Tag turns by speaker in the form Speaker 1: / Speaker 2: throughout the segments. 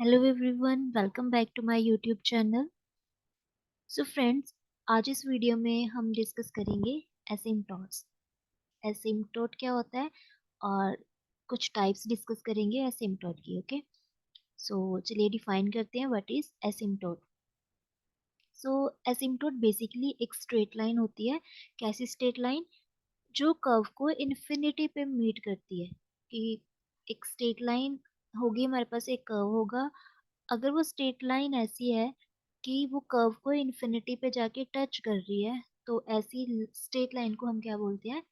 Speaker 1: Hello everyone, welcome back to my YouTube channel. So friends, आज इस video में हम डिस्कस करेंगे एसिम्पटोट्स। एसिम्पटोट क्या होता है और कुछ टाइप्स डिस्कस करेंगे एसिम्पटोट की। ओके, सो चलिए डिफाइन करते हैं व्हाट इज एसिम्पटोट। सो एसिम्पटोट बेसिकली एक स्ट्रेट लाइन होती है। कैसी स्ट्रेट लाइन? जो कर्व को इन्फिनिटी पे मीट करती है। कि एक स्ट्रेट लाइन होगी, हमारे पास एक कर्व होगा। अगर वो स्ट्रेट लाइन ऐसी है कि वो कर्व को इन्फिनिटी पे जाके टच कर रही है, तो ऐसी स्ट्रेट लाइन को हम क्या बोलते हैं?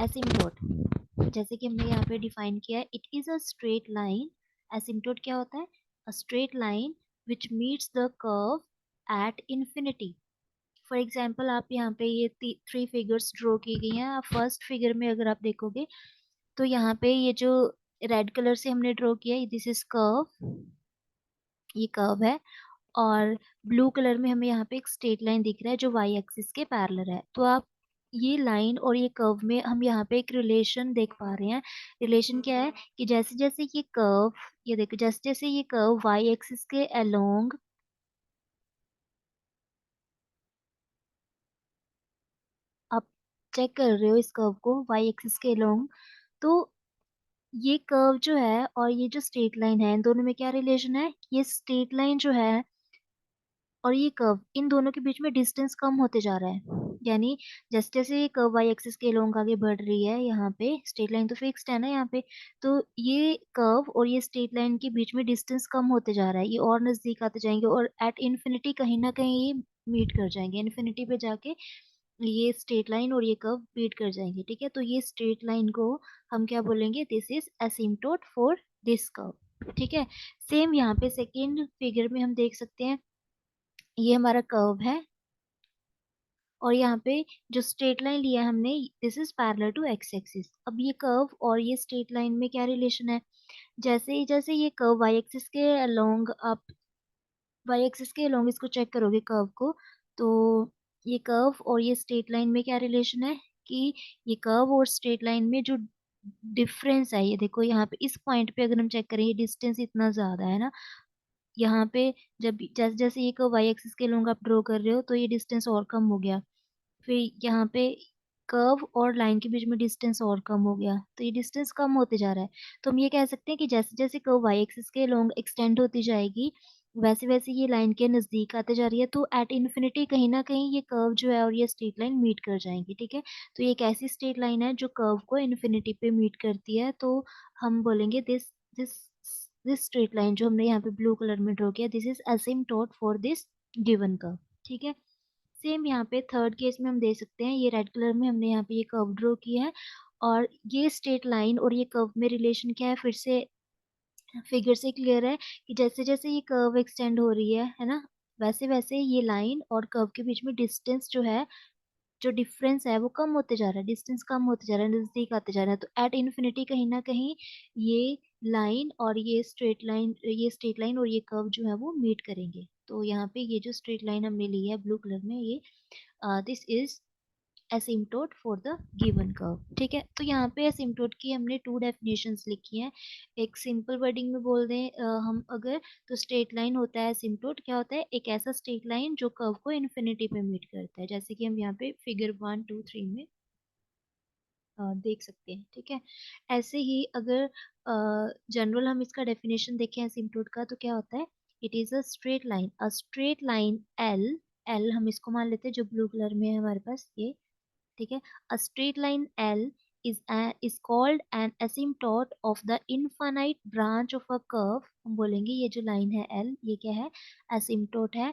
Speaker 1: एसिम्पटोट। जैसे कि हमने यहाँ पे डिफाइन किया है, it is a straight line. Asymptote क्या होता है? A straight line which meets the curve at infinity. For example, आप यहाँ पे ये थ्री फिगर्स ड्रॉ की गई हैं। आप फर्स्ट फिगर में अगर आप देखोगे तो यहाँ पे ये जो रेड कलर से हमने ड्रॉ किया है, दिस इज कर्व, ये कर्व है। और ब्लू कलर में हमें यहाँ पे एक स्ट्रेट लाइन दिख रहा है जो वाई एक्सिस के पैरेलल है। तो आप ये लाइन और ये कर्व में हम यहाँ पे एक रिलेशन देख पा रहे हैं। रिलेशन क्या है कि जैसे जैसे ये कर्व, ये देखो, जैसे जैसे ये कर्व वाई एक्सिस के अलोंग, आप चेक कर रहे हो इस कर्व को वाई एक्सिस के अलोंग, तो ये कर्व जो है और ये जो स्ट्रेट लाइन है, इन दोनों में क्या रिलेशन है? ये स्ट्रेट लाइन जो है और ये कर्व, इन दोनों के बीच में डिस्टेंस कम होते जा रहा है। यानी जैसे जैसे ये कर्व वाई एक्सिस के लोंग आगे बढ़ रही है, यहाँ पे स्ट्रेट लाइन तो फिक्स्ड है ना यहाँ पे, तो ये कर्व और ये स्ट्रेट लाइन के बीच में डिस्टेंस कम होते जा रहा है। ये और नजदीक आते जाएंगे और एट इन्फिनिटी कहीं ना कहीं ये मीट कर जाएंगे। इन्फिनिटी पे जाके ये स्ट्रेट लाइन और ये कर्व मीट कर जाएंगे। ठीक है, तो ये स्ट्रेट लाइन को हम क्या बोलेंगे? This is asymptote for this curve. ठीक है, सेम यहाँ पे सेकेंड फिगर में हम देख सकते हैं, ये हमारा कर्व है और यहाँ पे जो स्ट्रेट लाइन लिया है हमने, this is parallel to X axis. अब ये कर्व और ये स्ट्रेट लाइन में क्या रिलेशन है? जैसे जैसे ये कर्व वाई एक्सिस के अलोंग, आप वाई एक्सिस के अलोंग इसको चेक करोगे कर्व को, तो ये कर्व और ये स्ट्रेट लाइन में क्या रिलेशन है कि ये कर्व और स्ट्रेट लाइन में जो डिफरेंस है, ये देखो यहाँ पे इस पॉइंट पे अगर हम चेक करें, ये डिस्टेंस इतना ज्यादा है ना। यहाँ पे जब जैसे जैसे ये कर्व वाई एक्सिस के अलोंग आप ड्रॉ कर रहे हो, तो ये डिस्टेंस और कम हो गया। फिर यहाँ पे कर्व और लाइन के बीच में डिस्टेंस और कम हो गया, तो ये डिस्टेंस कम होते जा रहा है। तो हम ये कह सकते हैं कि जैसे जैसे कर्व वाई एक्सिस के लॉन्ग एक्सटेंड होती जाएगी, वैसे वैसे ये लाइन के नजदीक आते जा रही है। तो एट इन्फिनिटी कहीं ना कहीं ये कर्व जो है और ये स्ट्रेट लाइन मीट कर जाएंगी। ठीक है, तो ये एक ऐसी स्ट्रेट लाइन है जो कर्व को इन्फिनिटी पे मीट करती है। तो हम बोलेंगे this this this straight line जो हमने यहाँ पे ब्लू कलर में ड्रॉ किया, this is asymptote for this given curve. ठीक है, सेम यहाँ पे थर्ड केस में हम दे सकते हैं, ये रेड कलर में हमने यहाँ पे ये कर्व ड्रॉ किया है। और ये स्ट्रेट लाइन और ये कर्व में रिलेशन क्या है, फिर से फिगर से क्लियर है कि जैसे जैसे ये कर्व एक्सटेंड हो रही है ना, वैसे वैसे ये लाइन और कर्व के बीच में डिस्टेंस जो है, जो डिफरेंस है वो कम होते जा रहा है। डिस्टेंस कम होते जा रहा है, नजदीक आते जा रहा है। तो एट इन्फिनिटी कहीं ना कहीं ये लाइन और ये स्ट्रेट लाइन और ये कर्व जो है वो मीट करेंगे। तो यहाँ पे ये जो स्ट्रेट लाइन हमने ली है ब्लू कलर में, ये this is asymptote for the given curve. ठीक है, तो यहाँ पे एसिम्पटोट की हमने टू डेफिनेशंस लिखी हैं। एक सिंपल वर्डिंग में बोल दें हम अगर, तो स्ट्रेट लाइन होता है एसिम्पटोट, क्या होता है? एक ऐसा स्ट्रेट लाइन जो कर्व को इन्फिनिटी पे मीट करता है, जैसे कि हम यहाँ पे फिगर 1 2 3 में देख सकते हैं। ठीक है, ऐसे ही अगर जनरल हम इसका डेफिनेशन देखें एसिम्पटोट का, तो क्या होता है? It is a straight line L, L हम इसको मान लेते हैं जो ब्लू कलर में है हमारे पास ये। ठीक है, a straight line L is called an asymptote of the infinite branch of a curve। हम बोलेंगे ये जो लाइन है L, ये क्या है? asymptote है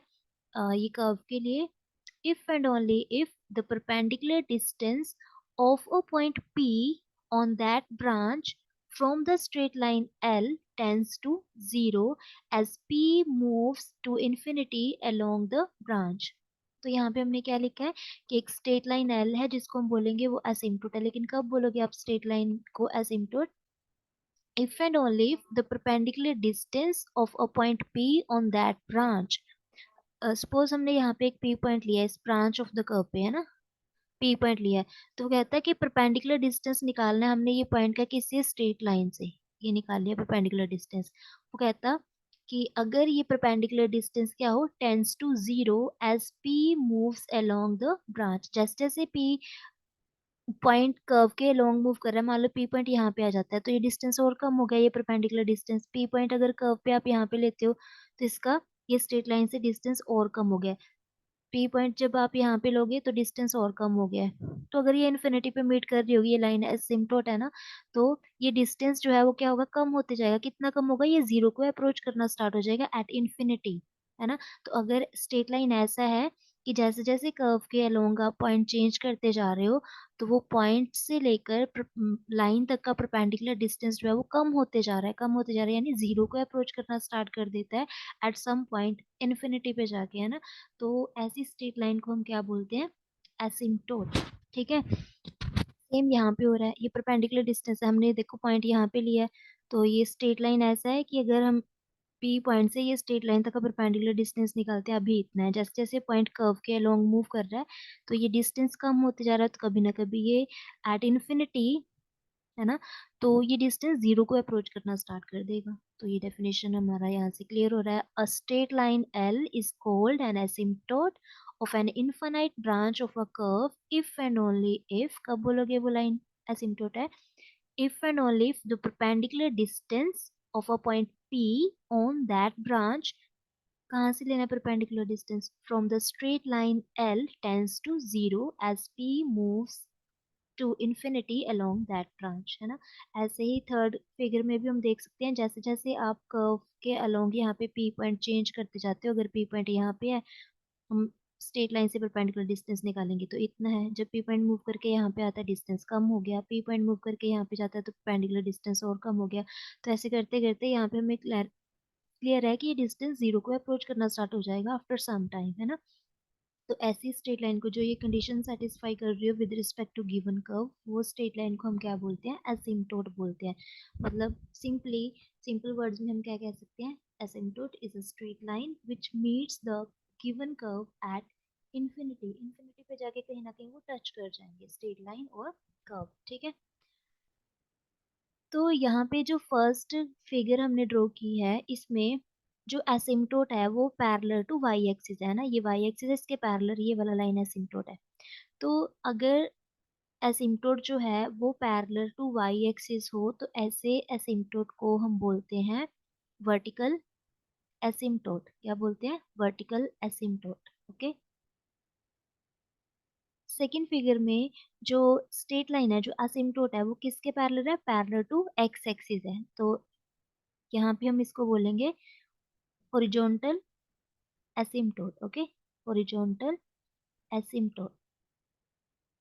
Speaker 1: ये कर्व के लिए। if and only if the perpendicular distance of a point P on that branch from the straight line L tends to 0 as P moves to infinity along the branch। तो यहाँ पे हमने क्या लिखा है कि एक स्ट्रेट लाइन एल है जिसको हम बोलेंगे वो असिम्पटोट है। लेकिन कब बोलोगे आप स्ट्रेट लाइन को asymptote? If and only if the perpendicular distance of a point P on that branch. Suppose हमने यहाँ पे एक पी पॉइंट लिया है इस ब्रांच ऑफ द कर्व पे, है ना, पी पॉइंट लिया है। तो वो कहता है कि परपेंडिकुलर डिस्टेंस निकालना है हमने ये पॉइंट का किसी स्ट्रेट लाइन से, ये निकाल लिया परपेंडिकुलर डिस्टेंस। वो कहता कि अगर ये परपेंडिकुलर डिस्टेंस क्या हो, tends to zero as P moves along the branch. जैसे जैसे पी पॉइंट कर्व के लॉन्ग मूव कर रहा है, मान लो पी पॉइंट यहाँ पे आ जाता है, तो ये डिस्टेंस और कम हो गया, ये परपेंडिकुलर डिस्टेंस। पी पॉइंट अगर कर्व पे आप यहाँ पे लेते हो तो इसका ये स्ट्रेट लाइन से डिस्टेंस और कम हो गया। पी पॉइंट जब आप यहाँ पे लोगे तो डिस्टेंस और कम हो गया है। तो अगर ये इन्फिनिटी पे मीट कर रही होगी, ये लाइन एसिम्प्टोट है ना, तो ये डिस्टेंस जो है वो क्या होगा, कम होते जाएगा। कितना कम होगा, ये जीरो को अप्रोच करना स्टार्ट हो जाएगा एट इन्फिनिटी, है ना। तो अगर स्ट्रेट लाइन ऐसा है कि जैसे जैसे कर्व के अलोंग आप पॉइंट चेंज करते जा रहे हो, तो वो पॉइंट से लेकर लाइन तक का परपेंडिकुलर डिस्टेंस जो है वो कम होते जा रहा है, कम होते जा रहा है, यानी जीरो को अप्रोच करना स्टार्ट कर देता है एट सम पॉइंट इन्फिनिटी पे जाके, है ना। तो ऐसी स्ट्रेट लाइन को हम क्या बोलते हैं, एसिम्प्टोट। ठीक है, सेम यहाँ पे हो रहा है, ये परपेंडिकुलर डिस्टेंस है, हमने देखो पॉइंट यहाँ पे लिया है, तो ये स्ट्रेट लाइन ऐसा है कि अगर हम पी पॉइंट से ये स्ट्रेट लाइन तक का परपेंडिकुलर डिस्टेंस निकालते हैं, अभी इतना है, जैसे जैसे पॉइंट कर्व के अलोंग मूव कर रहा है तो ये डिस्टेंस कम होते जा रहा है, तो कभी ना कभी ये एट इन्फिनिटी, है ना, तो ये डिस्टेंस जीरो को अप्रोच करना स्टार्ट कर देगा। तो ये डेफिनेशन हमारा यहाँ से क्लियर हो रहा है। A straight line L is called an asymptote of an infinite branch of a curve if and only if, कब बोलोगे वो लाइन एसिम्प्टोट है, if and only if the perpendicular distance of a point P on that branch, कहाँ से लेना perpendicular distance, from the straight line L tends to zero as P moves to infinity along that branch, है ना। ऐसे ही third figure में भी हम देख सकते हैं, जैसे जैसे आप कर्व के अलोंग यहाँ पे P पॉइंट चेंज करते जाते हो, अगर P पॉइंट यहाँ पे है, हम स्ट्रेट लाइन से परपेंडिकुलर डिस्टेंस निकालेंगे तो इतना है, जब पी पॉइंट मूव करके यहाँ पे आता है डिस्टेंस कम हो गया, पी पॉइंट मूव करके यहाँ पे जाता है तो परपेंडिकुलर डिस्टेंस और कम हो गया। तो ऐसे करते करते यहाँ पे हमें क्लियर है कि ये डिस्टेंस जीरो को अप्रोच करना स्टार्ट हो जाएगा आफ्टर सम टाइम, है ना। तो ऐसी स्ट्रेट लाइन को जो ये कंडीशन सेटिस्फाई कर रही हो with respect to given curve, वो स्ट्रेट लाइन को हम क्या बोलते हैं, एसिम्प्टोट बोलते हैं। मतलब सिंपली, सिंपल वर्ड्स में हम क्या कह सकते हैं, asymptote is a straight line which meets the given curve at infinity. Infinity पे जाके कहीं ना कहीं वो टच कर जाएंगे, स्ट्रेट लाइन और कर्व। ठीक है, तो यहाँ पे जो फर्स्ट फिगर हमने ड्रॉ की है, इसमें जो एसिम्प्टोट है वो पैरेलल टू वाई एक्सिस है ना, ये वाई एक्सिस इसके पैरेलल ये वाला लाइन एसिम्प्टोट है। तो अगर एसिम्प्टोट जो है वो पैरेलल टू वाई एक्सिस हो तो ऐसे एसिम्प्टोट को हम बोलते हैं वर्टिकल एसिम्प्टोट। क्या बोलते हैं, vertical asymptote. Okay, second figure में जो स्ट्रेट लाइन है, जो एसिम्प्टोट है, वो किसके पैरेलल है, पैरेलल टू एक्स एक्सिस है। तो यहाँ पे हम इसको बोलेंगे horizontal asymptote. Okay, horizontal asymptote.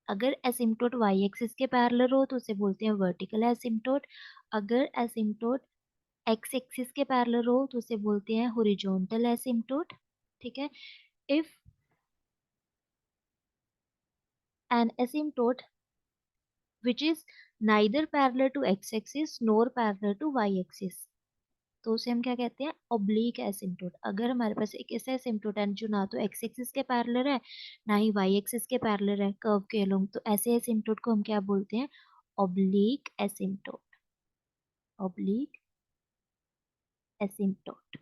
Speaker 1: अगर एसिम्प्टोट वाई एक्सिस के पैरेलल हो तो उसे बोलते हैं वर्टिकल एसिम्प्टोट। अगर एसिम्प्टोट एक्स एक्सिस के पैरेलल हो तो उसे बोलते हैं हॉरिजॉन्टल एसिम्प्टोट। ठीक है, if an asymptote which is neither parallel to x axis nor parallel to y axis, तो उसे हम क्या कहते हैं, ओब्लिक एसिम्प्टोट। अगर हमारे पास एक ऐसा एसिम्प्टोट है जो ना तो एक्स एक्सिस के पैरेलल है ना ही वाई एक्सिस के पैरेलल है कर्व के अलोंग, तो ऐसे एसिम्प्टोट को हम क्या बोलते हैं, ओब्लिक एसिम्प्टोट। Oblique asymptote.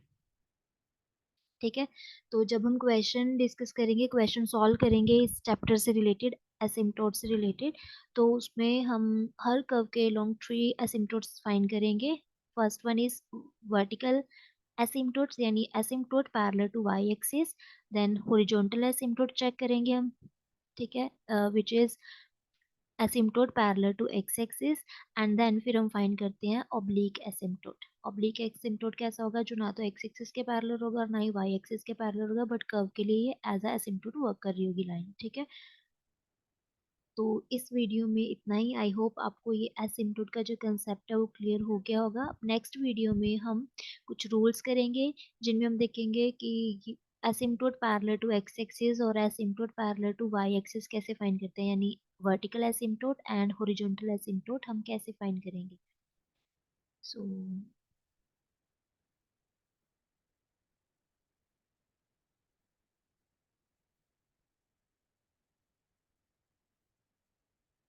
Speaker 1: ठीक है, तो जब हम क्वेश्चन डिस्कस करेंगे, क्वेश्चन सॉल्व करेंगे इस चैप्टर से रिलेटेड, एसिम्प्टोट से रिलेटेड, तो उसमें हम हर कर्व के लॉन्ग थ्री एसिम्प्टोट्स फाइंड करेंगे। First one is vertical asymptotes, यानी asymptote parallel to Y axis. Then horizontal asymptote check करेंगे हम, ठीक है, which is asymptote parallel to X axis. And then फिर हम फाइंड करते हैं ऑब्लिक एसिम्प्टोट। ऑब्लिक एसिम्प्टोट कैसा होगा, जो ना तो एक्स एक्सिस के पैरेलल होगा और ना ही वाई एक्सिस के पैरेलल होगा, बट कर्व के लिए ये एज अ एसिम्प्टोट वर्क कर रही होगी लाइन। ठीक है, तो इस वीडियो में इतना ही। आई होप आपको ये एसिम्प्टोट का जो कंसेप्ट है वो क्लियर हो गया होगा। नेक्स्ट वीडियो में हम कुछ रूल्स करेंगे जिनमें हम देखेंगे कि asymptote parallel to X axis और asymptote parallel to Y axis कैसे फाइंड करते हैं, यानी vertical asymptote and horizontal asymptote हम कैसे फाइंड करेंगे। सो